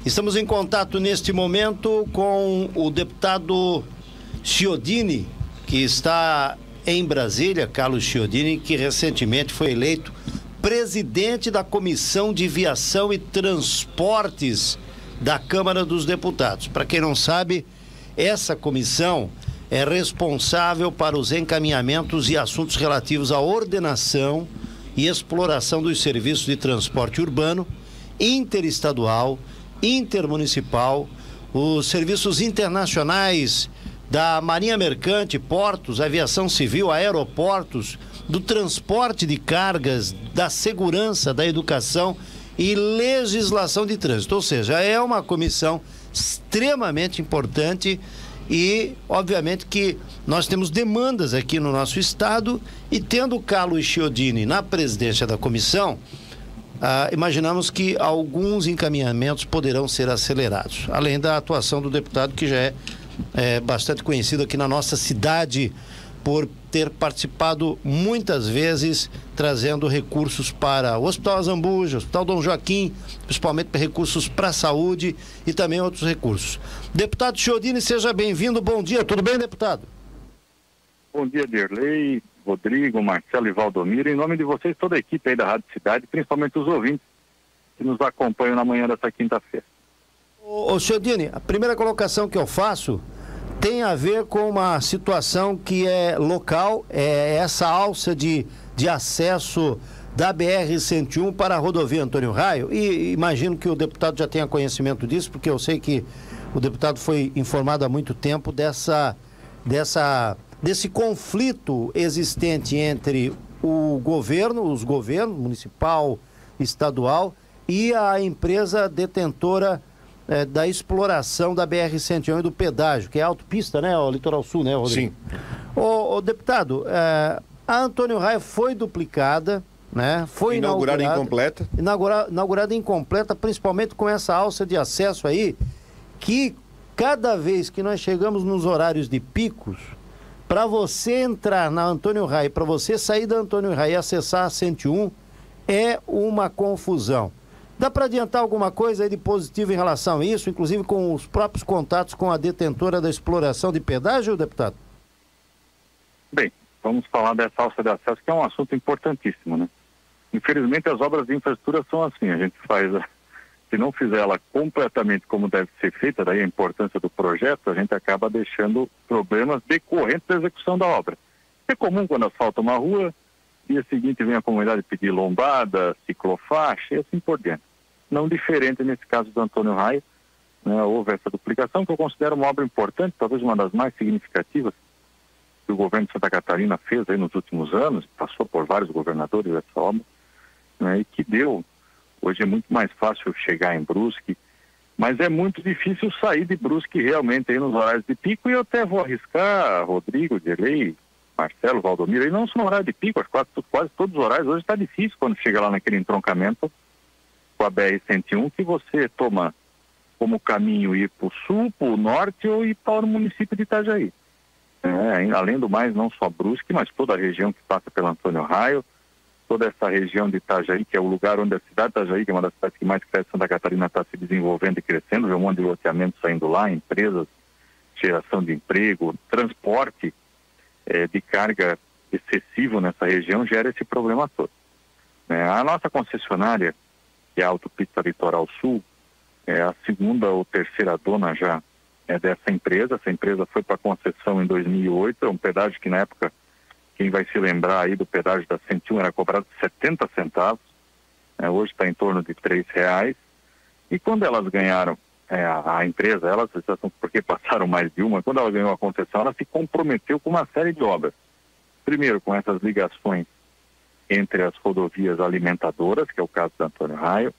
Estamos em contato neste momento com o deputado Chiodini, que está em Brasília, Carlos Chiodini, que recentemente foi eleito presidente da Comissão de Viação e Transportes da Câmara dos Deputados. Para quem não sabe, essa comissão é responsável para os encaminhamentos e assuntos relativos à ordenação e exploração dos serviços de transporte urbano, interestadual, intermunicipal, os serviços internacionais da Marinha Mercante, portos, aviação civil, aeroportos, do transporte de cargas, da segurança, da educação e legislação de trânsito. Ou seja, é uma comissão extremamente importante e, obviamente, que nós temos demandas aqui no nosso estado e, tendo o Carlos Chiodini na presidência da comissão, imaginamos que alguns encaminhamentos poderão ser acelerados, além da atuação do deputado, que já é bastante conhecido aqui na nossa cidade por ter participado muitas vezes trazendo recursos para o Hospital Azambuja, o Hospital Dom Joaquim, principalmente recursos para a saúde e também outros recursos. Deputado Chiodini, seja bem-vindo, bom dia, tudo bem, deputado? Bom dia, Derlei, Rodrigo, Marcelo e Valdomiro, em nome de vocês, toda a equipe aí da Rádio Cidade, principalmente os ouvintes que nos acompanham na manhã dessa quinta-feira. Ô Chiodini, a primeira colocação que eu faço tem a ver com uma situação que é local, é essa alça de acesso da BR-101 para a rodovia Antônio Raio, e imagino que o deputado já tenha conhecimento disso, porque eu sei que o deputado foi informado há muito tempo desse conflito existente entre os governos municipal, estadual, e a empresa detentora da exploração da BR-101 e do pedágio, que é a autopista, né? O Litoral Sul, né, Rodrigo? Sim. Ô deputado, a Antônio Raio foi duplicada, né? Foi inaugurada incompleta. Inaugurada incompleta, principalmente com essa alça de acesso aí, que cada vez que nós chegamos nos horários de picos, para você entrar na Antônio Raio, para você sair da Antônio Raio e acessar a 101, é uma confusão. Dá para adiantar alguma coisa aí de positivo em relação a isso, inclusive com os próprios contatos com a detentora da exploração de pedágio, deputado? Bem, vamos falar dessa alça de acesso, que é um assunto importantíssimo, né? Infelizmente, as obras de infraestrutura são assim, a gente faz, se não fizer ela completamente como deve ser feita, daí a importância do projeto, a gente acaba deixando problemas decorrentes da execução da obra. É comum quando asfalta uma rua, dia seguinte vem a comunidade pedir lombada, ciclofaixa e assim por diante. Não diferente nesse caso do Antônio Raio, né, houve essa duplicação, que eu considero uma obra importante, talvez uma das mais significativas que o governo de Santa Catarina fez aí nos últimos anos, passou por vários governadores essa obra, né, e que deu, hoje é muito mais fácil chegar em Brusque, mas é muito difícil sair de Brusque realmente aí nos horários de pico, e eu até vou arriscar, Rodrigo, Derlei, Marcelo, Valdomiro, e não só no horário de pico, quase todos os horários, hoje está difícil quando chega lá naquele entroncamento com a BR-101, que você toma como caminho ir para o sul, para o norte ou ir para o município de Itajaí. Além do mais, não só Brusque, mas toda a região que passa pelo Antônio Raio, toda essa região de Itajaí, que é o lugar onde a cidade de Itajaí, que é uma das cidades que mais cresce, Santa Catarina, está se desenvolvendo e crescendo, vê um monte de loteamento saindo lá, empresas, geração de emprego, transporte de carga excessivo nessa região gera esse problema todo. A nossa concessionária, que é a Autopista Litoral Sul, é a segunda ou terceira dona já dessa empresa. Essa empresa foi para concessão em 2008, é um pedágio que na época, quem vai se lembrar aí do pedágio da 101 era cobrado 70 centavos, hoje está em torno de R$3, e quando elas ganharam a empresa, elas, porque passaram mais de uma, quando ela ganhou a concessão, ela se comprometeu com uma série de obras. Primeiro, com essas ligações entre as rodovias alimentadoras, que é o caso da Antônio Raio,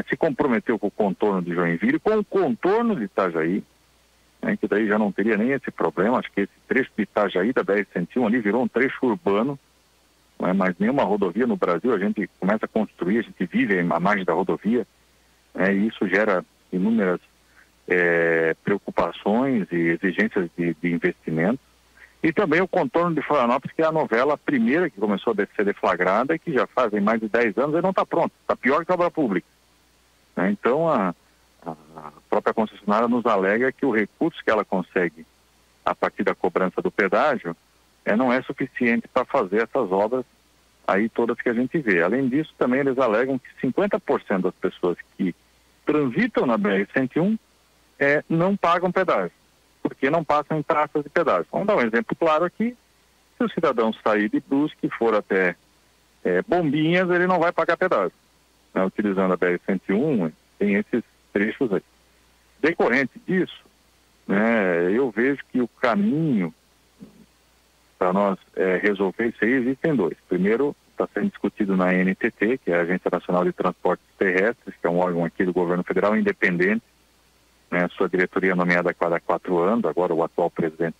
se comprometeu com o contorno de Joinville, com o contorno de Itajaí, que daí já não teria nem esse problema. Acho que esse trecho de Itajaí, da BR-101, ali virou um trecho urbano, não é mais nenhuma rodovia no Brasil, a gente começa a construir, a gente vive à margem da rodovia, e isso gera inúmeras preocupações e exigências de investimento. E também o contorno de Florianópolis, que é a novela primeira que começou a ser deflagrada e que já fazem mais de 10 anos e não está pronta. Está pior que a obra pública. Então, própria concessionária nos alega que o recurso que ela consegue a partir da cobrança do pedágio não é suficiente para fazer essas obras aí todas que a gente vê. Além disso, também eles alegam que 50% das pessoas que transitam na BR-101 não pagam pedágio, porque não passam em praças de pedágio. Vamos dar um exemplo claro aqui. Se o cidadão sair de Brusque e for até Bombinhas, ele não vai pagar pedágio. Né? Utilizando a BR-101, tem esses trechos aí. Decorrente disso, né, eu vejo que o caminho para nós resolver isso aí existem dois. Primeiro, está sendo discutido na ANTT, que é a Agência Nacional de Transportes Terrestres, que é um órgão aqui do governo federal independente, né, sua diretoria nomeada a cada 4 anos, agora o atual presidente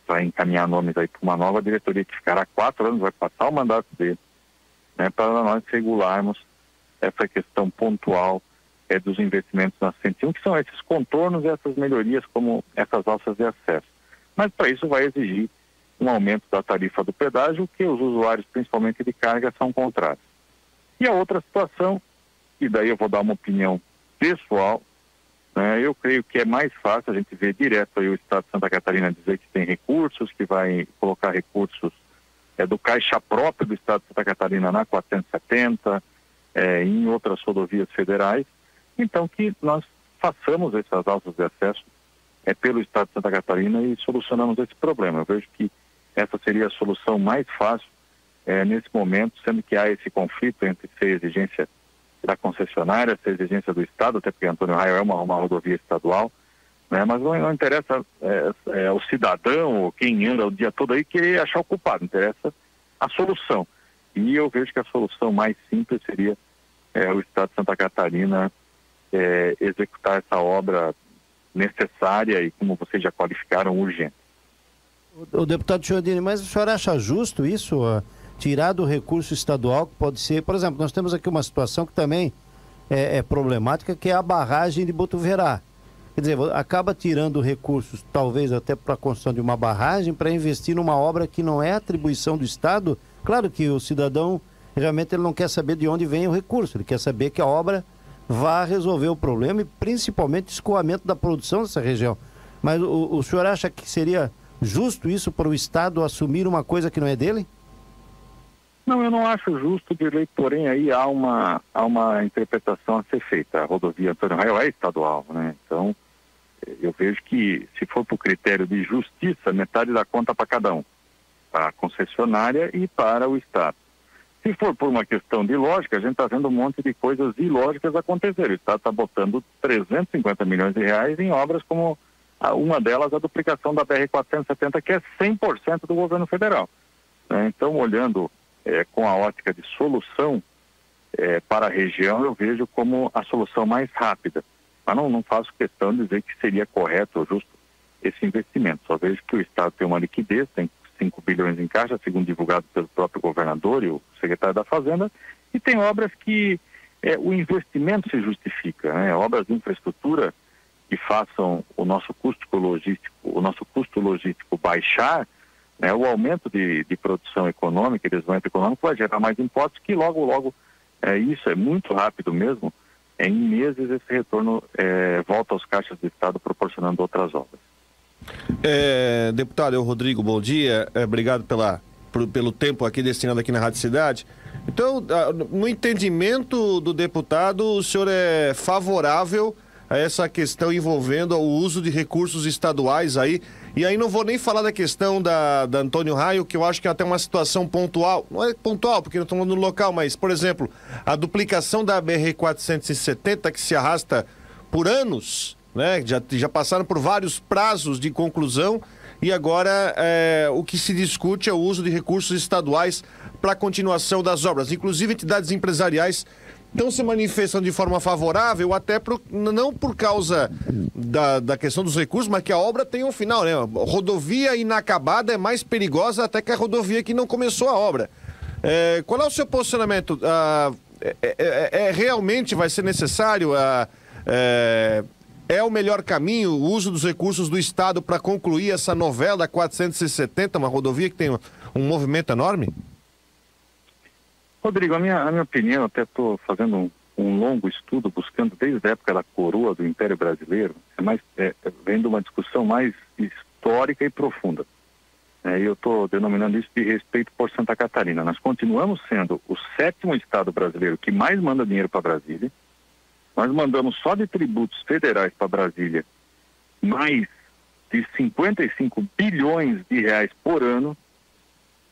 vai encaminhar nomes aí para uma nova diretoria que ficará 4 anos, vai passar o mandato dele, né, para nós regularmos essa questão pontual dos investimentos na 101, que são esses contornos e essas melhorias, como essas alças de acesso. Mas para isso vai exigir um aumento da tarifa do pedágio, que os usuários, principalmente de carga, são contrários. E a outra situação, e daí eu vou dar uma opinião pessoal, né, eu creio que é mais fácil a gente ver direto aí o Estado de Santa Catarina dizer que tem recursos, que vai colocar recursos do caixa próprio do Estado de Santa Catarina na 470, em outras rodovias federais. Então, que nós façamos essas alças de acesso pelo Estado de Santa Catarina e solucionamos esse problema. Eu vejo que essa seria a solução mais fácil nesse momento, sendo que há esse conflito entre ser exigência da concessionária, ser exigência do Estado, até porque Antônio Raio é uma rodovia estadual, né? Mas não interessa o cidadão ou quem anda o dia todo aí querer achar o culpado, interessa a solução. E eu vejo que a solução mais simples seria o Estado de Santa Catarina executar essa obra necessária e, como vocês já qualificaram, urgente. O deputado Chiodini, mas o senhor acha justo isso, tirar do recurso estadual, que pode ser, por exemplo, nós temos aqui uma situação que também é problemática, que é a barragem de Botuverá. Quer dizer, acaba tirando recursos, talvez até para a construção de uma barragem, para investir numa obra que não é atribuição do Estado. Claro que o cidadão, realmente, ele não quer saber de onde vem o recurso, ele quer saber que a obra vá resolver o problema e principalmente o escoamento da produção dessa região. Mas o senhor acha que seria justo isso para o Estado assumir uma coisa que não é dele? Não, eu não acho justo, Dirley, porém aí há uma interpretação a ser feita. A rodovia Antônio Raio é estadual, né? Então, eu vejo que se for para o critério de justiça, metade da conta para cada um, para a concessionária e para o Estado. Se for por uma questão de lógica, a gente está vendo um monte de coisas ilógicas acontecer. O Estado está botando 350 milhões de reais em obras como uma delas a duplicação da BR-470, que é 100% do governo federal. Então, olhando com a ótica de solução para a região, eu vejo como a solução mais rápida. Mas não faço questão de dizer que seria correto ou justo esse investimento. Só vejo que o Estado tem uma liquidez, tem 5 bilhões em caixa, segundo divulgado pelo próprio governador e o secretário da Fazenda, e tem obras que o investimento se justifica, né? Obras de infraestrutura que façam o nosso custo logístico baixar, né? O aumento de produção econômica e desenvolvimento econômico vai gerar mais impostos que logo, isso é muito rápido mesmo, em meses esse retorno volta aos caixas do Estado proporcionando outras obras. Deputado, Rodrigo, bom dia, obrigado pelo tempo aqui destinado aqui na Rádio Cidade. Então, no entendimento do deputado, o senhor é favorável a essa questão envolvendo o uso de recursos estaduais aí, e aí não vou nem falar da questão da Antônio Raio, que eu acho que é até uma situação pontual, não é pontual porque não estamos no local, mas, por exemplo, a duplicação da BR-470 que se arrasta por anos, né? Já passaram por vários prazos de conclusão e agora o que se discute é o uso de recursos estaduais para a continuação das obras. Inclusive entidades empresariais estão se manifestando de forma favorável, até não por causa da questão dos recursos, mas que a obra tem um final, né? Rodovia inacabada é mais perigosa até que a rodovia que não começou a obra. Qual é o seu posicionamento? Realmente vai ser necessário é o melhor caminho o uso dos recursos do Estado para concluir essa novela 470, uma rodovia que tem um movimento enorme? Rodrigo, a minha opinião, até estou fazendo um longo estudo buscando desde a época da coroa do Império Brasileiro, vem de uma discussão mais histórica e profunda. E eu estou denominando isso de respeito por Santa Catarina. Nós continuamos sendo o 7º estado brasileiro que mais manda dinheiro para Brasília. Nós mandamos só de tributos federais para Brasília mais de 55 bilhões de reais por ano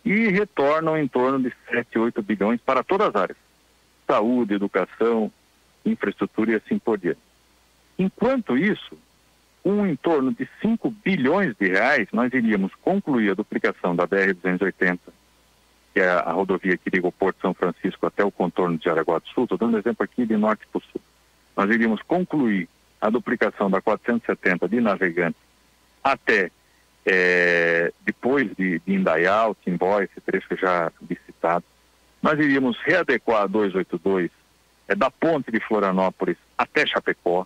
e retornam em torno de 7, 8 bilhões para todas as áreas. Saúde, educação, infraestrutura e assim por diante. Enquanto isso, em torno de 5 bilhões de reais, nós iríamos concluir a duplicação da BR-280, que é a rodovia que liga o Porto de São Francisco até o contorno de Jaraguá do Sul. Estou dando exemplo aqui de norte para o sul. Nós iríamos concluir a duplicação da 470 de Navegantes até depois de Indaial, Timbó, esse trecho já citado. Nós iríamos readequar a 282 da ponte de Florianópolis até Chapecó.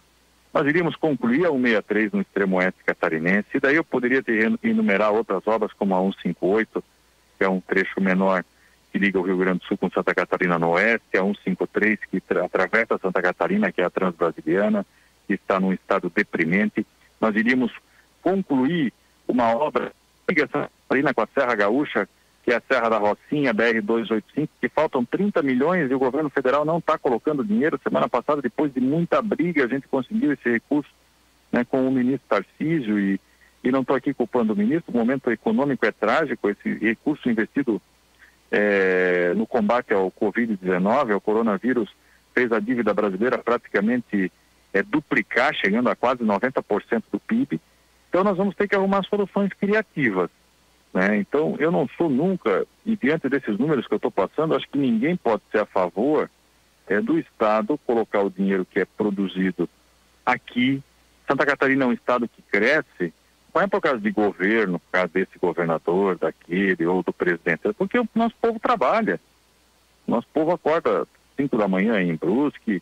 Nós iríamos concluir a 163 no extremo oeste catarinense, e daí eu poderia enumerar outras obras como a 158, que é um trecho menor que liga o Rio Grande do Sul com Santa Catarina no oeste, a 153 que atravessa Santa Catarina, que é a Transbrasiliana, que está num estado deprimente. Nós iríamos concluir uma obra que liga Santa Catarina com a Serra Gaúcha, que é a Serra da Rocinha, BR-285, que faltam 30 milhões e o governo federal não está colocando dinheiro. Semana passada, depois de muita briga, a gente conseguiu esse recurso, né, com o ministro Tarcísio, e não estou aqui culpando o ministro, o momento econômico é trágico. Esse recurso investido no combate ao Covid-19, ao coronavírus, fez a dívida brasileira praticamente duplicar, chegando a quase 90% do PIB. Então nós vamos ter que arrumar soluções criativas. Então, eu não sou nunca, e diante desses números que eu estou passando, acho que ninguém pode ser a favor do Estado colocar o dinheiro que é produzido aqui. Santa Catarina é um Estado que cresce, não é por causa de governo, por causa desse governador, daquele ou do presidente, é porque o nosso povo trabalha. O nosso povo acorda 5 da manhã em Brusque,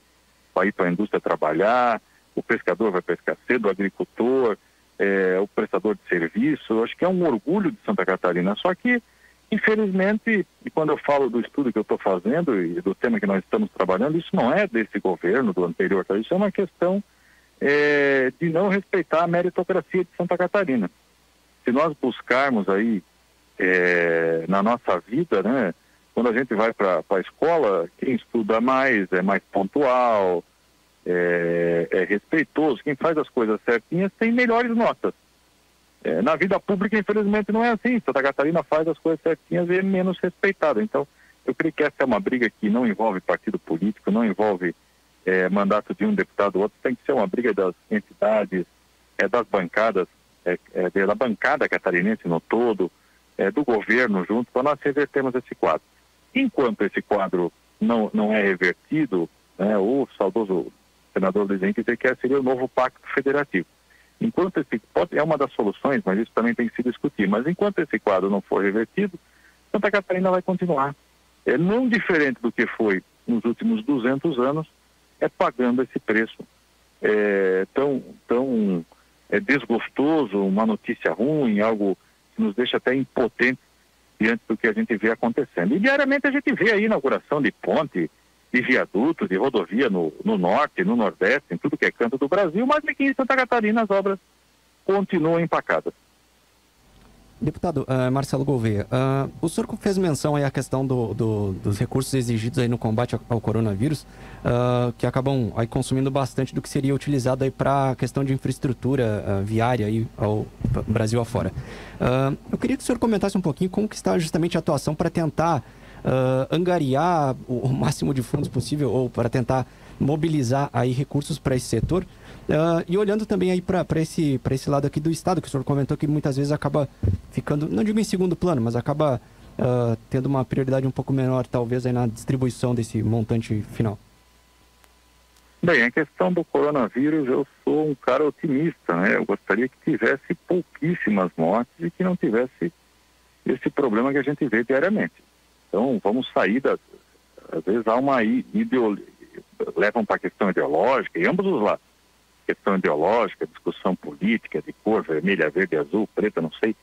vai ir para a indústria trabalhar, o pescador vai pescar cedo, o agricultor, o prestador de serviço. Eu acho que é um orgulho de Santa Catarina. Só que, infelizmente, e quando eu falo do estudo que eu estou fazendo e do tema que nós estamos trabalhando, isso não é desse governo, do anterior, tá? Isso é uma questão de não respeitar a meritocracia de Santa Catarina. Se nós buscarmos aí na nossa vida, né, quando a gente vai para a escola, quem estuda mais é mais pontual, é respeitoso, quem faz as coisas certinhas tem melhores notas. Na vida pública, infelizmente, não é assim. Santa Catarina faz as coisas certinhas e é menos respeitada. Então, eu creio que essa é uma briga que não envolve partido político, não envolve mandato de um deputado ou outro, tem que ser uma briga das entidades, das bancadas, da bancada catarinense no todo, do governo junto, para nós revertermos esse quadro. Enquanto esse quadro não é revertido, o saudoso senador Luiz Henrique que seria o novo pacto federativo. Enquanto é uma das soluções, mas isso também tem que se discutir, mas enquanto esse quadro não for revertido, Santa Catarina vai continuar. Não diferente do que foi nos últimos 200 anos, pagando esse preço tão desgostoso, uma notícia ruim, algo que nos deixa até impotentes diante do que a gente vê acontecendo. E diariamente a gente vê a inauguração de ponte, de viaduto, de rodovia no norte, no nordeste, em tudo que é canto do Brasil, mas aqui em Santa Catarina as obras continuam empacadas. Deputado Marcelo Gouveia, o senhor fez menção aí à questão dos recursos exigidos aí no combate ao coronavírus, que acabam aí consumindo bastante do que seria utilizado aí para a questão de infraestrutura viária aí ao Brasil afora. Eu queria que o senhor comentasse um pouquinho como que está justamente a atuação para tentar angariar o máximo de fundos possível ou para tentar mobilizar aí recursos para esse setor. E olhando também aí para esse lado aqui do Estado, que o senhor comentou que muitas vezes acaba ficando, não digo em segundo plano, mas acaba tendo uma prioridade um pouco menor, talvez, aí na distribuição desse montante final. Bem, a questão do coronavírus, eu sou um cara otimista, né? Eu gostaria que tivesse pouquíssimas mortes e que não tivesse esse problema que a gente vê diariamente. Então, vamos sair às vezes há uma levam para a questão ideológica, e ambos os lados. Questão ideológica, discussão política, de cor, vermelha, verde, azul, preta, não sei.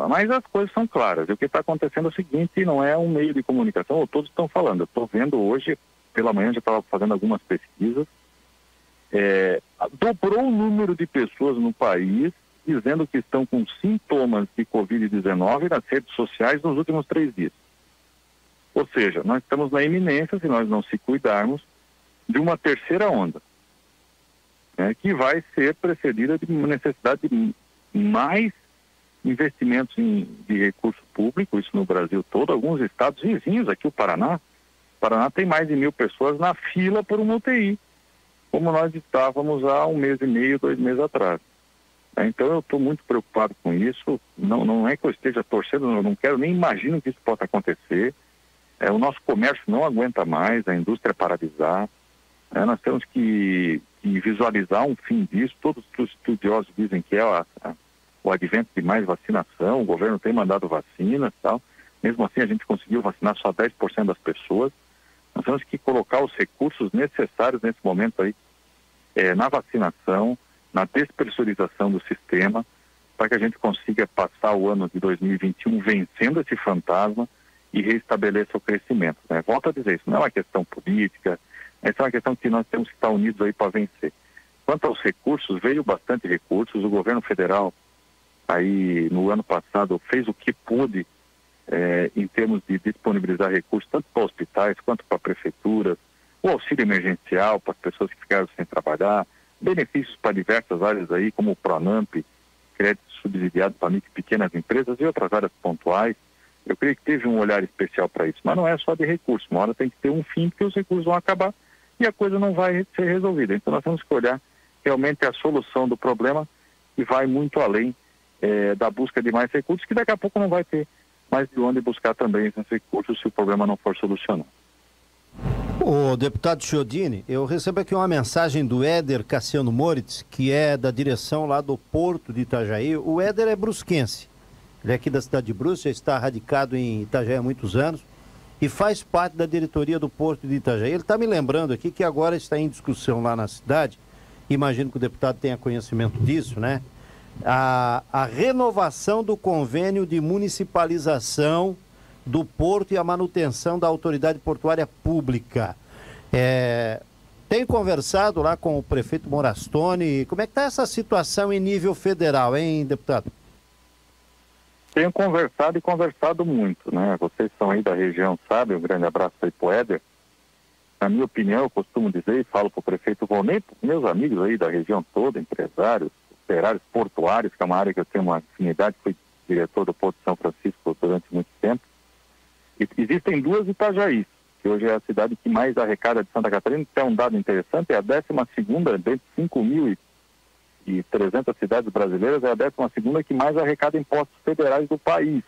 Mas as coisas são claras. E o que está acontecendo é o seguinte, não é um meio de comunicação, ou todos estão falando. Eu estou vendo hoje pela manhã já estava fazendo algumas pesquisas, dobrou o número de pessoas no país dizendo que estão com sintomas de Covid-19 nas redes sociais nos últimos 3 dias. Ou seja, nós estamos na iminência, se nós não se cuidarmos, de uma terceira onda, né, que vai ser precedida de uma necessidade de mais investimentos de recurso público, isso no Brasil todo. Alguns estados vizinhos, aqui o Paraná tem mais de 1.000 pessoas na fila por uma UTI, como nós estávamos há 1 mês e meio, 2 meses atrás. Então eu estou muito preocupado com isso, não é que eu esteja torcendo, eu não quero, nem imagino que isso possa acontecer. O nosso comércio não aguenta mais, a indústria paralisar, nós temos que visualizar um fim disso. Todos os estudiosos dizem que é o advento de mais vacinação, o governo tem mandado vacinas e tal, mesmo assim a gente conseguiu vacinar só 10% das pessoas. Nós temos que colocar os recursos necessários nesse momento aí, na vacinação, na despressurização do sistema, para que a gente consiga passar o ano de 2021 vencendo esse fantasma e reestabeleça o crescimento, né? Volto a dizer, isso não é uma questão política, essa é uma questão que nós temos que estar unidos aí para vencer. Quanto aos recursos, veio bastante recursos, o governo federal aí no ano passado fez o que pôde em termos de disponibilizar recursos tanto para hospitais quanto para prefeituras, o auxílio emergencial para as pessoas que ficaram sem trabalhar, benefícios para diversas áreas aí, como o Pronamp, crédito subsidiado para micro e pequenas empresas e outras áreas pontuais. Eu creio que teve um olhar especial para isso, mas não é só de recursos, uma hora tem que ter um fim, porque os recursos vão acabar e a coisa não vai ser resolvida. Então nós temos que olhar realmente a solução do problema, que vai muito além da busca de mais recursos, que daqui a pouco não vai ter mais de onde buscar também esses recursos se o problema não for solucionado. O deputado Chiodini, eu recebo aqui uma mensagem do Éder Cassiano Moritz, que é da direção lá do Porto de Itajaí. O Éder é brusquense, ele é aqui da cidade de Brusque, já está radicado em Itajaí há muitos anos e faz parte da diretoria do Porto de Itajaí. Ele está me lembrando aqui que agora está em discussão lá na cidade, imagino que o deputado tenha conhecimento disso, né? A renovação do convênio de municipalização do porto e a manutenção da autoridade portuária pública. Tenho conversado lá com o prefeito Morastone. Como é que está essa situação em nível federal, hein, deputado? Tenho conversado muito, né? Vocês são aí da região, sabem, um grande abraço aí pro Éder. Na minha opinião, eu costumo dizer e falo pro prefeito Volney, pros meus amigos aí da região toda, empresários, operários portuários, que é uma área que eu tenho uma afinidade, fui diretor do Porto de São Francisco durante muito tempo. E existem 2 Itajaís, que hoje é a cidade que mais arrecada de Santa Catarina. Tem um dado interessante, é a 12ª, dentre 5.300 cidades brasileiras, é a 12ª que mais arrecada impostos federais do país.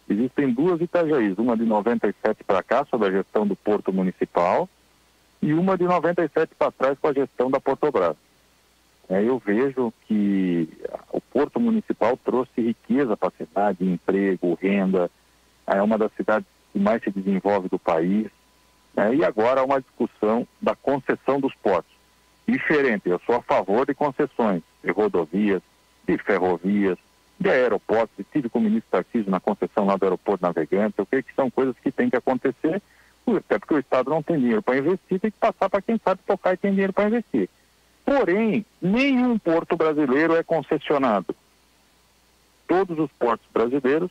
Existem 2 Itajaís, uma de 97 para cá, sob a gestão do Porto Municipal, e uma de 97 para trás com a gestão da Portobras. Eu vejo que o Porto Municipal trouxe riqueza para a cidade, emprego, renda, é uma das cidades que mais se desenvolve do país, e agora há uma discussão da concessão dos portos. Diferente, eu sou a favor de concessões de rodovias, de ferrovias, de aeroportos. Estive com o ministro Tarcísio na concessão lá do aeroporto Navegante. Eu creio que são coisas que têm que acontecer, até porque o Estado não tem dinheiro para investir, tem que passar para quem sabe tocar e tem dinheiro para investir. Porém, nenhum porto brasileiro é concessionado. Todos os portos brasileiros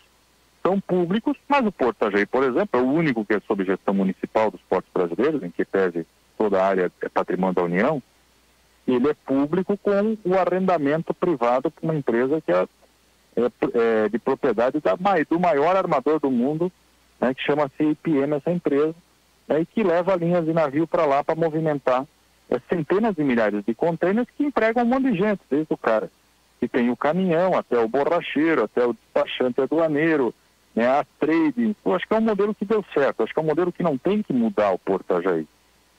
são públicos, mas o Porto Itajaí, por exemplo, é o único que é sob gestão municipal dos portos brasileiros, em que pese toda a área é patrimônio da União. Ele é público com o arrendamento privado para uma empresa que é de propriedade do maior armador do mundo, né, que chama-se IPM, essa empresa, e que leva linhas de navio para lá para movimentar centenas de milhares de contêineres que empregam um monte de gente, desde o cara que tem o caminhão, até o borracheiro, até o despachante aduaneiro, a trading. Eu acho que é um modelo que deu certo, acho que é um modelo que não tem que mudar o Porto Itajaí.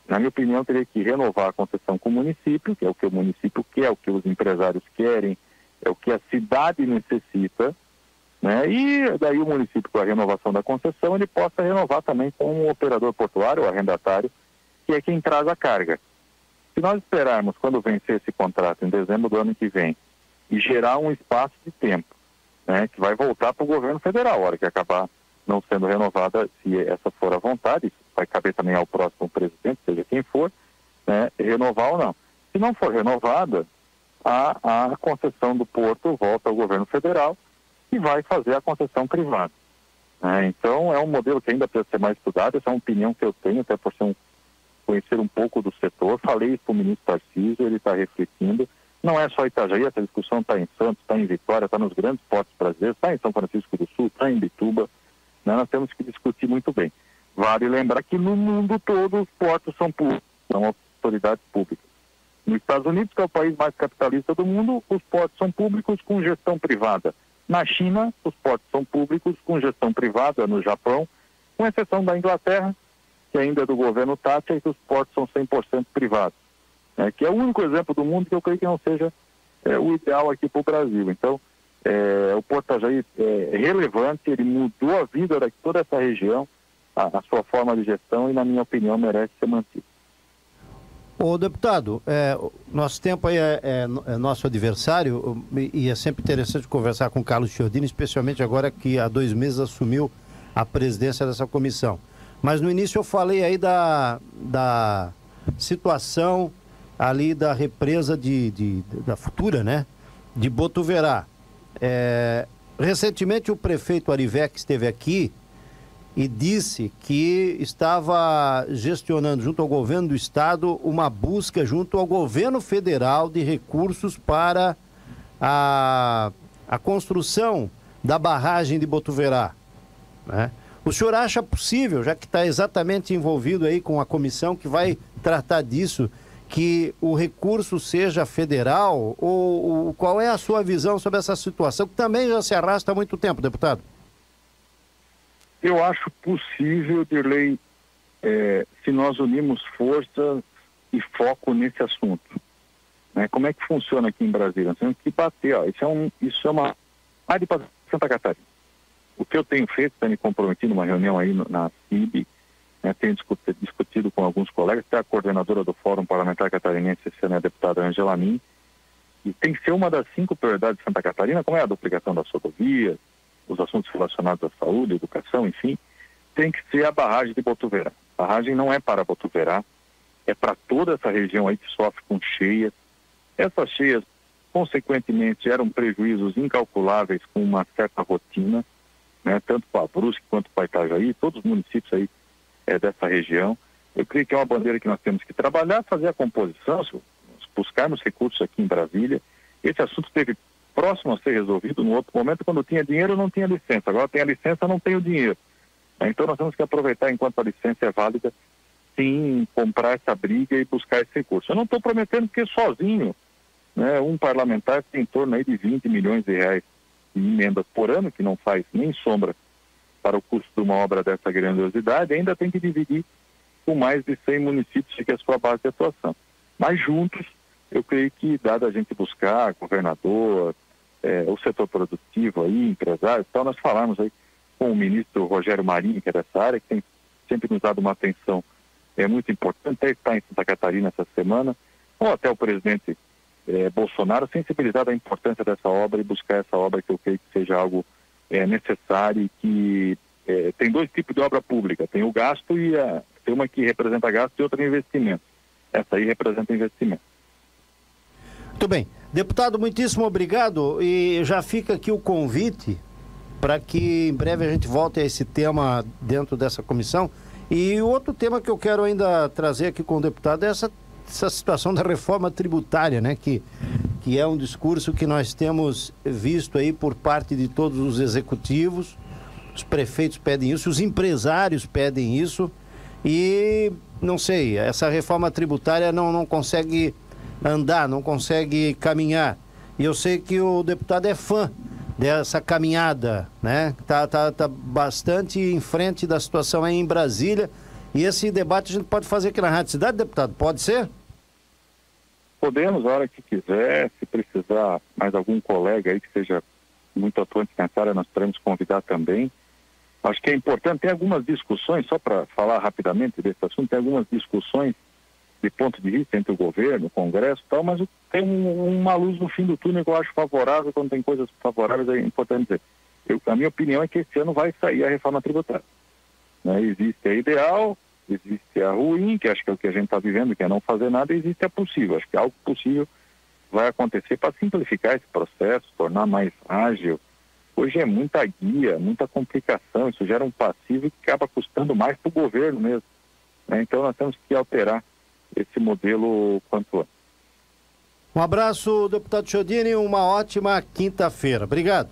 Na minha opinião, teria que renovar a concessão com o município, que é o que o município quer, é o que os empresários querem, é o que a cidade necessita, e daí o município, com a renovação da concessão, ele possa renovar também com o operador portuário, o arrendatário, que é quem traz a carga. Se nós esperarmos, quando vencer esse contrato, em dezembro do ano que vem, e gerar um espaço de tempo, que vai voltar para o governo federal, a hora que acabar não sendo renovada, se essa for a vontade, vai caber também ao próximo presidente, seja quem for, né, renovar ou não. Se não for renovada, a concessão do porto volta ao governo federal e vai fazer a concessão privada. Então, é um modelo que ainda precisa ser mais estudado. Essa é uma opinião que eu tenho, até por conhecer um pouco do setor. Falei isso para o ministro Tarcísio, ele está refletindo. Não é só Itajaí, essa discussão está em Santos, está em Vitória, está nos grandes portos brasileiros, está em São Francisco do Sul, está em Bituba. Nós temos que discutir muito bem. Vale lembrar que no mundo todo os portos são públicos, são autoridades públicas. Nos Estados Unidos, que é o país mais capitalista do mundo, os portos são públicos com gestão privada. Na China, os portos são públicos com gestão privada. No Japão, com exceção da Inglaterra, que ainda é do governo Thatcher, que os portos são 100% privados. Que é o único exemplo do mundo que eu creio que não seja o ideal aqui para o Brasil. Então, o Porto Itajaí é relevante, ele mudou a vida de toda essa região, a sua forma de gestão, e, na minha opinião, merece ser mantido. Ô, deputado, nosso tempo aí é nosso adversário, e é sempre interessante conversar com o Carlos Chiodini, especialmente agora que há 2 meses assumiu a presidência dessa comissão. Mas no início eu falei aí da situação ali da represa da futura, né, de Botuverá. Recentemente o prefeito Arivec esteve aqui e disse que estava gestionando junto ao governo do estado uma busca junto ao governo federal de recursos para a construção da barragem de Botuverá, né? O senhor acha possível, já que está exatamente envolvido aí com a comissão que vai tratar disso, que o recurso seja federal, ou qual é a sua visão sobre essa situação, que também já se arrasta há muito tempo, deputado? Eu acho possível, Dirley, se nós unirmos força e foco nesse assunto. Como é que funciona aqui em Brasília? Nós temos que bater. Isso é uma área para Santa Catarina. O que eu tenho feito, me comprometi numa reunião aí na CIB, tenho discutido com alguns colegas, até a coordenadora do Fórum Parlamentar Catarinense, esse ano é a deputada Angela Min, e tem que ser uma das 5 prioridades de Santa Catarina, como é a duplicação das rodovias, os assuntos relacionados à saúde, educação, enfim, tem que ser a barragem de Botuverá. A barragem não é para Botuverá, é para toda essa região aí que sofre com cheias. Essas cheias, consequentemente, geram prejuízos incalculáveis com uma certa rotina, tanto para a Brusque quanto para Itajaí, todos os municípios aí dessa região. Eu creio que é uma bandeira que nós temos que trabalhar, fazer a composição, buscarmos recursos aqui em Brasília. Esse assunto esteve próximo a ser resolvido no outro momento, quando tinha dinheiro não tinha licença, agora tem a licença, não tem o dinheiro. Então nós temos que aproveitar enquanto a licença é válida, sim, comprar essa briga e buscar esse recurso. Eu não estou prometendo porque sozinho, um parlamentar tem em torno aí de 20 milhões de reais de emendas por ano, que não faz nem sombra para o custo de uma obra dessa grandiosidade, ainda tem que dividir com mais de 100 municípios que é a sua base de atuação. Mas juntos, eu creio que, dado a gente buscar governador, o setor produtivo aí, empresários, então nós falamos aí com o ministro Rogério Marinho, que é dessa área, que tem sempre nos dado uma atenção muito importante, até está em Santa Catarina essa semana, ou até o presidente Bolsonaro, sensibilizado à importância dessa obra e buscar essa obra que eu creio que seja algo necessário e que tem 2 tipos de obra pública, tem o gasto e tem uma que representa gasto e outra investimento. Essa aí representa investimento. Muito bem. Deputado, muitíssimo obrigado, e já fica aqui o convite para que em breve a gente volte a esse tema dentro dessa comissão. E o outro tema que eu quero ainda trazer aqui com o deputado é essa situação da reforma tributária, né? Que é um discurso que nós temos visto aí por parte de todos os executivos, os prefeitos pedem isso, os empresários pedem isso, e não sei, essa reforma tributária não consegue andar, não consegue caminhar. E eu sei que o deputado é fã dessa caminhada, né? Tá bastante em frente da situação aí em Brasília. E esse debate a gente pode fazer aqui na Rádio Cidade, deputado? Pode ser? Podemos, a hora que quiser. Se precisar mais algum colega aí que seja muito atuante nessa área, nós podemos convidar também. Acho que é importante, tem algumas discussões, só para falar rapidamente desse assunto, tem algumas discussões de ponto de vista entre o governo, o Congresso e tal, mas tem uma luz no fim do túnel que eu acho favorável. Quando tem coisas favoráveis é importante dizer. A minha opinião é que esse ano vai sair a reforma tributária. Né? Existe a ideal, existe a ruim, que acho que é o que a gente está vivendo, que é não fazer nada, e existe a possível. Acho que algo possível vai acontecer para simplificar esse processo, tornar mais ágil. Hoje é muita guia, muita complicação, isso gera um passivo que acaba custando mais para o governo mesmo. Né? Então nós temos que alterar esse modelo quanto antes. Um abraço, deputado Chiodini, uma ótima quinta-feira. Obrigado.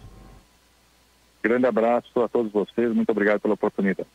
Grande abraço a todos vocês, muito obrigado pela oportunidade.